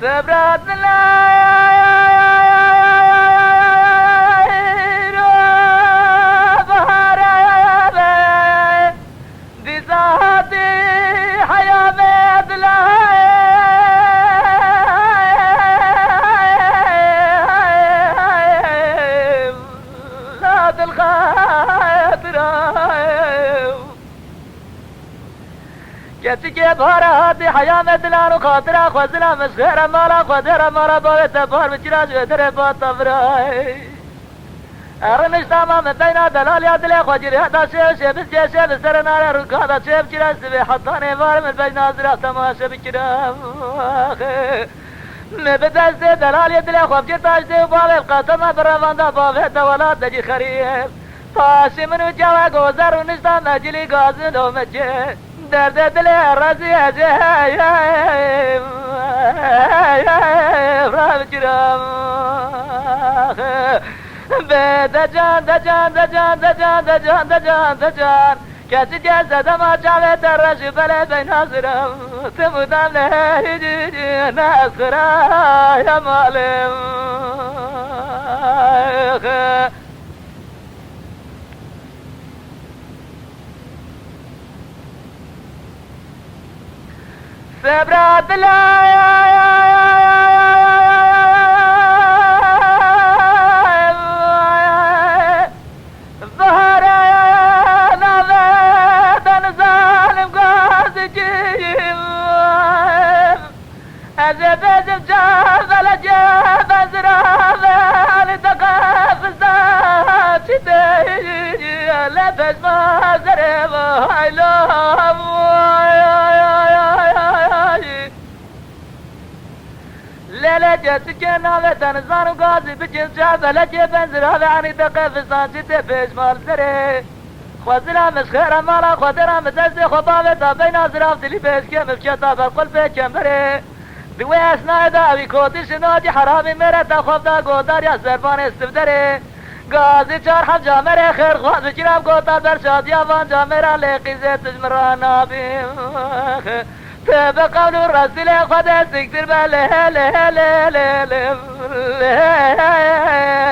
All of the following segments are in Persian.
سبرات لا كتك بارات حياة دلان وخاطرة خوزنا مسخرة مالا خدرة مالا بويت بار بجراج ودر بطفراي ارنش تمام بين دلال يا دل خوجري هذا شيء شيء شيء سرنا ركادا شيء بجراج سبي حطاني بار من بين ناظرة تماشى بجرام مبدأ دلال يا دل خوب جتاج دي باب القاتمة برافاندا باب ولا تجي خريف طاشي من جوا غوزر ونشتا مجلي غازن ومجي درد دل رازي اجي رابجرام دجان دجان دجان دجان دجان دجان دجان كاتي جازة دما جاوه درج بلا بين ناظرم تمودم لهيجي ناصرا يا معلم سبرات أزب جاب لجاب أزراب لتقاف الزات لبس ما زرب هايلام ليلة جت جنابة تنزان وقاضي بجن جاب لجاب أزراب يعني تقاف الزات بيش مال زرب خوزنا مسخرة مالا خودرا مززي خبابة بين أزراب دلي بيش كم بشتا بالقلب كمري دوی اسنای داوی کودش ناجی حرامی میره تا خواب دا گودار یا زربان استفدره گازی چار حم جامره خیر خواهد بچرم گودار در شادی آوان جامره لیقی زیت تجمران آبیم تب قول رسول خود سکتر بله له له له له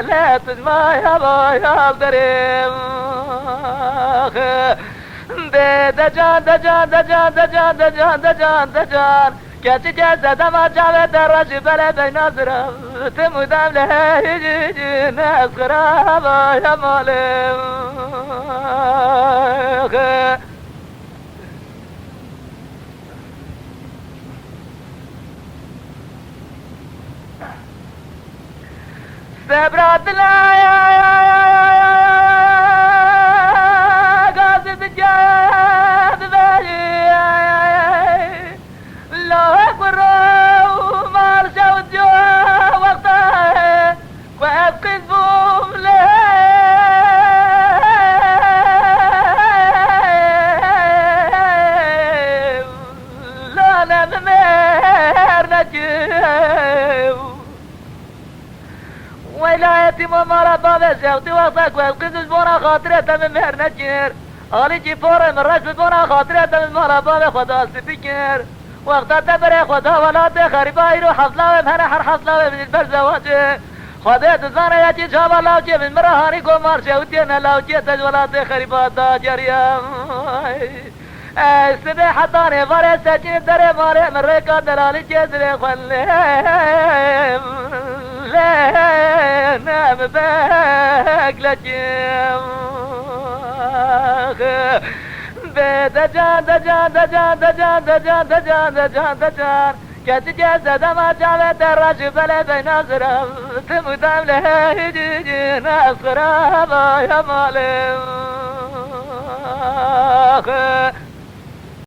له تجمع یا باید دریم دجان دجان دجان دجان دجان دجان دجان كاتي جازة دما جاوه درج بلا بين ناظرة تمودم لهيجي ناس غرابة يا معلم سبرات لا قاصد الجاد بالي الله أكبر ومال شوت جوا وقتها وأبقي بوم له لا لا بمهر نجيب ولايتي ممارا بابا شوتي وقتك وأبقي بونا خاطرة بمهر نجير آلي جي فورا من رجل بونا خاطرة بمهر بابا خدا سبكير وقتا تبري خدا ولاد خريباي رو حفلة ومهنا حر حفلة من البرزواج خدا تزانا يجي جاب لاوجي من مرهاني قمار شوتينا لاوجي تج ولاد خريبات دا جريام استدي حطاني فاري سجين دري ماري من ريكا دلالي جزري خليم نام باك لجيم دجان دجان دجان دجان دجان دجان دجان دجان كاتي جازة دما جاوه درج بلا بين ناظرة تمودم لهيجي ناس غرابة يا معلم